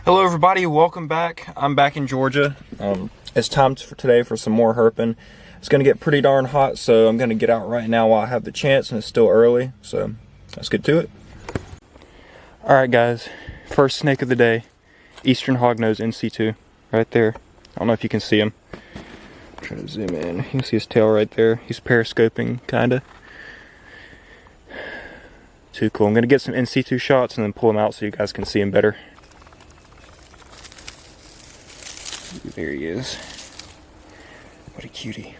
Hello everybody, welcome back. I'm back in Georgia. It's time for today for some more herping. It's gonna get pretty darn hot, so I'm gonna get out right now while I have the chance, and it's still early, so let's get to it. Alright guys, first snake of the day, Eastern Hognose NC2, right there. I don't know if you can see him. Try to zoom in. You can see his tail right there. He's periscoping, kinda. Too cool. I'm gonna get some NC2 shots and then pull him out so you guys can see him better. There he is. What a cutie.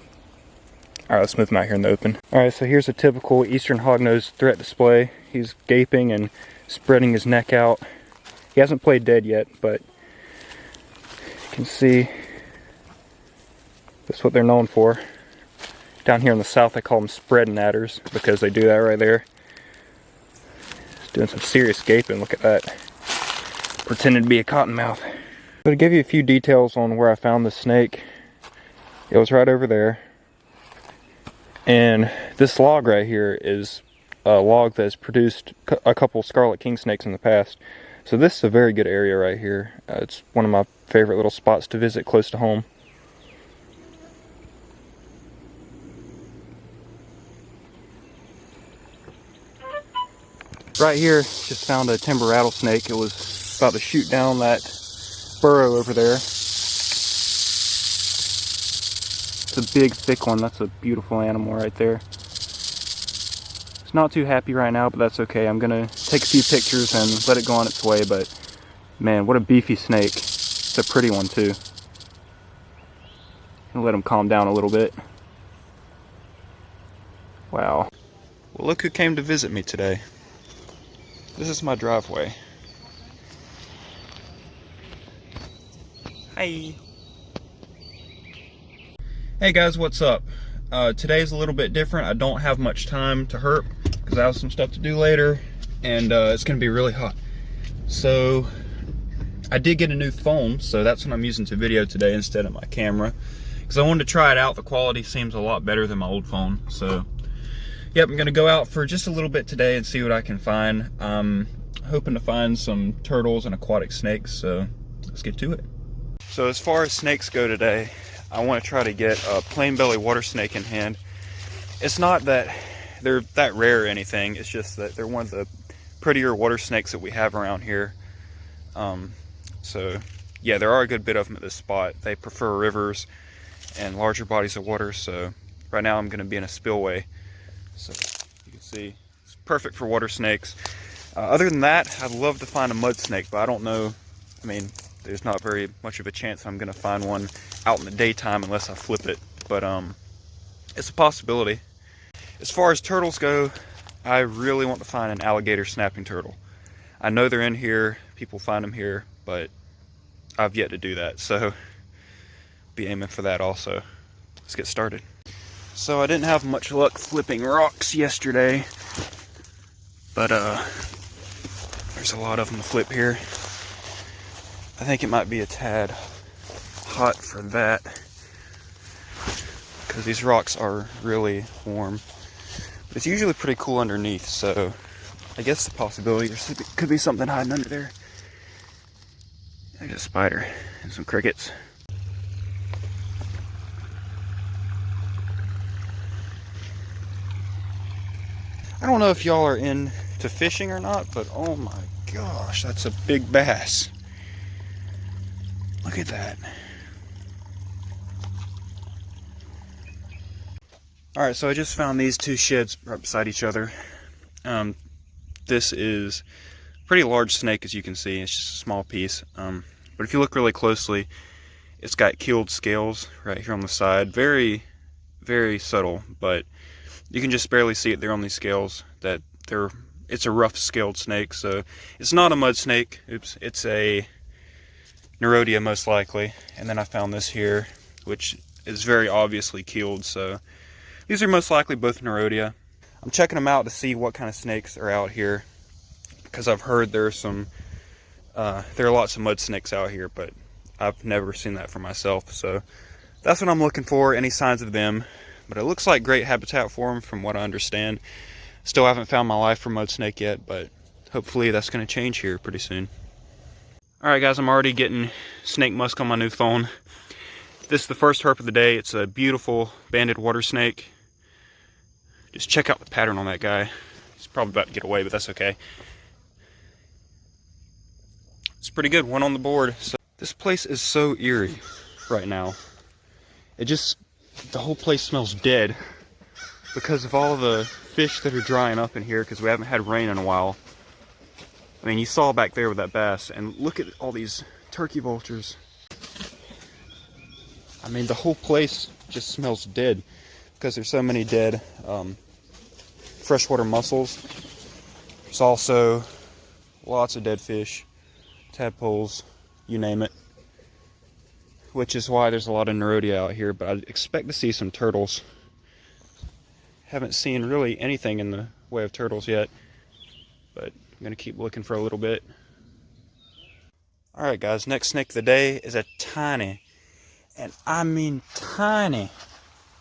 Alright, let's move him out here in the open. Alright, so here's a typical Eastern Hognose threat display. He's gaping and spreading his neck out. He hasn't played dead yet, but you can see that's what they're known for. Down here in the south they call them spread natters because they do that right there. He's doing some serious gaping, look at that. Pretending to be a cottonmouth. So to give you a few details on where I found this snake, it was right over there. And this log right here is a log that has produced a couple scarlet king snakes in the past. So this is a very good area right here. It's one of my favorite little spots to visit close to home. Right here, just found a timber rattlesnake. It was about to shoot down that burrow over there. It's a big, thick one. That's a beautiful animal right there. It's not too happy right now, but that's okay. I'm gonna take a few pictures and let it go on its way, but man, what a beefy snake. It's a pretty one too. Gonna let him calm down a little bit. Wow. Well, look who came to visit me today. This is my driveway. Hi. Hey guys, what's up? Today's a little bit different. I don't have much time to herp because I have some stuff to do later, and it's gonna be really hot. So I did get a new phone, so that's what I'm using to video today instead of my camera, because I wanted to try it out. The quality seems a lot better than my old phone. So yep, I'm gonna go out for just a little bit today and see what I can find. I'm hoping to find some turtles and aquatic snakes, so let's get to it. So as far as snakes go today, I want to try to get a plain belly water snake in hand. It's not that they're that rare or anything, it's just that they're one of the prettier water snakes that we have around here. So yeah, there are a good bit of them at this spot. They prefer rivers and larger bodies of water, so right now I'm going to be in a spillway. So you can see it's perfect for water snakes. Other than that, I'd love to find a mud snake, but I don't know. I mean, there's not very much of a chance I'm going to find one out in the daytime unless I flip it, but it's a possibility. As far as turtles go, I really want to find an alligator snapping turtle. I know they're in here, people find them here, but I've yet to do that, so be aiming for that also. Let's get started. So I didn't have much luck flipping rocks yesterday, but there's a lot of them to flip here. I think it might be a tad hot for that, because these rocks are really warm. But it's usually pretty cool underneath, so I guess the possibility there could be something hiding under there. There's a spider and some crickets. I don't know if y'all are into fishing or not, but oh my gosh, that's a big bass. Look at that. Alright, so I just found these two sheds right beside each other. This is a pretty large snake, as you can see. It's just a small piece. But if you look really closely, it's got keeled scales right here on the side. Very, very subtle, but you can just barely see it there on these scales. It's a rough scaled snake, so it's not a mud snake. Oops, it's a Nerodia most likely. And then I found this here, which is very obviously keeled, so these are most likely both Nerodia. I'm checking them out to see what kind of snakes are out here, because I've heard there are lots of mud snakes out here, but I've never seen that for myself, so that's what I'm looking for, any signs of them. But it looks like great habitat for them from what I understand. Still haven't found my life for mud snake yet, but hopefully that's going to change here pretty soon. Alright guys, I'm already getting snake musk on my new phone. This is the first herp of the day. It's a beautiful banded water snake. Just check out the pattern on that guy. He's probably about to get away, but that's okay. It's pretty good, one on the board. So, this place is so eerie right now. The whole place smells dead because of all the fish that are drying up in here because we haven't had rain in a while. I mean, you saw back there with that bass, and look at all these turkey vultures. I mean, the whole place just smells dead because there's so many dead freshwater mussels. There's also lots of dead fish, tadpoles, you name it. Which is why there's a lot of Nerodia out here, but I expect to see some turtles. Haven't seen really anything in the way of turtles yet, but I'm gonna keep looking for a little bit. Alright guys, next snake of the day is a tiny, and I mean tiny,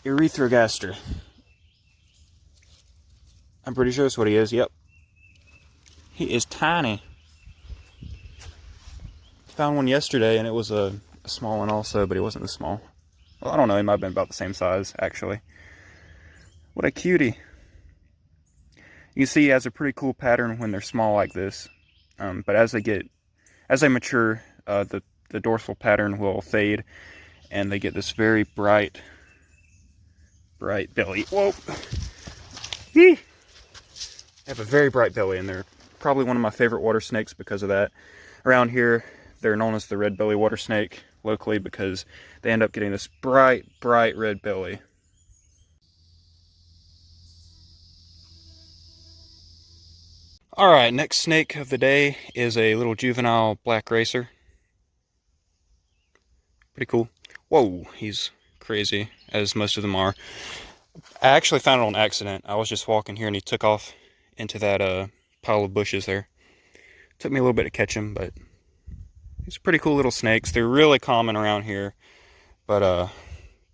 erythrogaster. I'm pretty sure that's what he is, yep. He is tiny. Found one yesterday and it was a small one also, but he wasn't this small. Well, I don't know, he might have been about the same size, actually. What a cutie. You can see he has a pretty cool pattern when they're small like this. But as they mature, the dorsal pattern will fade, and they get this very bright belly. Whoa! They have a very bright belly, and they're probably one of my favorite water snakes because of that. Around here, they're known as the red belly water snake locally because they end up getting this bright red belly. Alright, next snake of the day is a little juvenile black racer. Pretty cool. Whoa, he's crazy, as most of them are. I actually found it on accident. I was just walking here and he took off into that pile of bushes there. Took me a little bit to catch him, but these are pretty cool little snakes. They're really common around here, but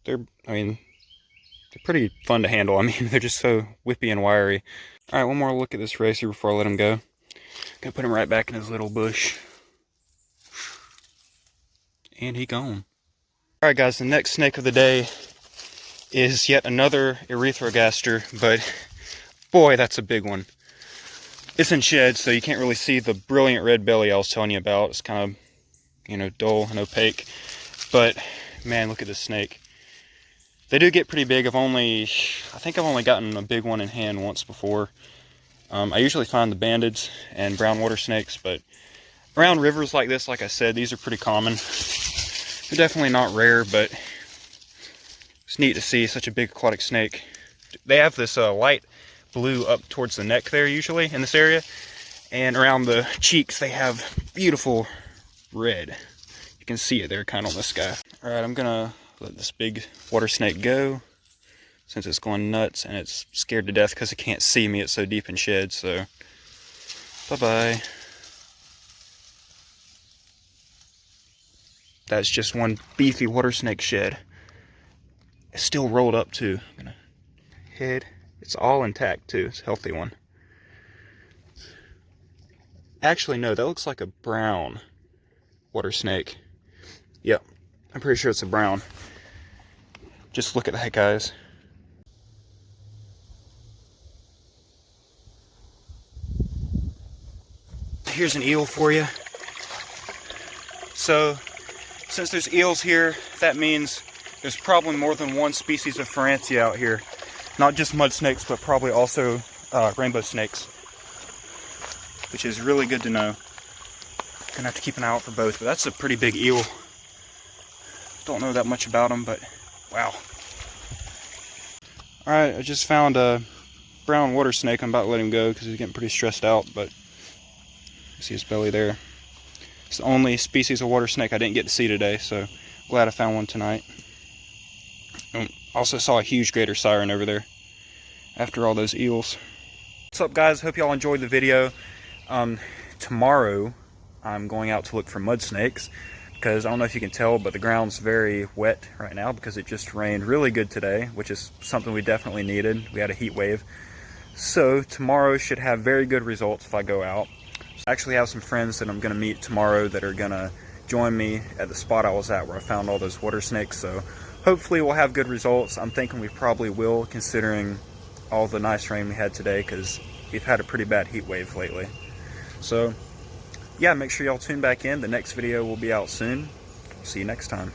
they're pretty fun to handle. I mean, they're just so whippy and wiry. Alright, one more look at this racer before I let him go. Gonna put him right back in his little bush. And he gone. Alright guys, the next snake of the day is yet another erythrogaster, but boy, that's a big one. It's in shed, so you can't really see the brilliant red belly I was telling you about. It's kind of, you know, dull and opaque. But, man, look at this snake. They do get pretty big. I think I've only gotten a big one in hand once before. I usually find the bandeds and brown water snakes, but around rivers like this, like I said, these are pretty common. They're definitely not rare, but it's neat to see such a big aquatic snake. They have this light blue up towards the neck there usually in this area, and around the cheeks they have beautiful red. You can see it there kind of on this guy. Alright, I'm gonna let this big water snake go since it's going nuts and it's scared to death because it can't see me. It's so deep in shed, so bye-bye. That's just one beefy water snake shed. It's still rolled up too. I'm gonna head. It's all intact too. It's a healthy one. Actually, no, that looks like a brown water snake. Yep, I'm pretty sure it's a brown. Just look at that, guys. Here's an eel for you. So, since there's eels here, that means there's probably more than one species of Ferantia out here. Not just mud snakes, but probably also rainbow snakes. Which is really good to know. Gonna have to keep an eye out for both, but that's a pretty big eel. Don't know that much about them, but wow. Alright, I just found a brown water snake. I'm about to let him go because he's getting pretty stressed out, but you see his belly there. It's the only species of water snake I didn't get to see today, so glad I found one tonight. Also saw a huge greater siren over there after all those eels. What's up, guys? Hope y'all enjoyed the video. Tomorrow I'm going out to look for mud snakes because I don't know if you can tell, but the ground's very wet right now because it just rained really good today, which is something we definitely needed. We had a heat wave. So tomorrow should have very good results if I go out. I actually have some friends that I'm going to meet tomorrow that are going to join me at the spot I was at where I found all those water snakes. So hopefully we'll have good results. I'm thinking we probably will, considering all the nice rain we had today, because we've had a pretty bad heat wave lately. So yeah, make sure y'all tune back in. The next video will be out soon. See you next time.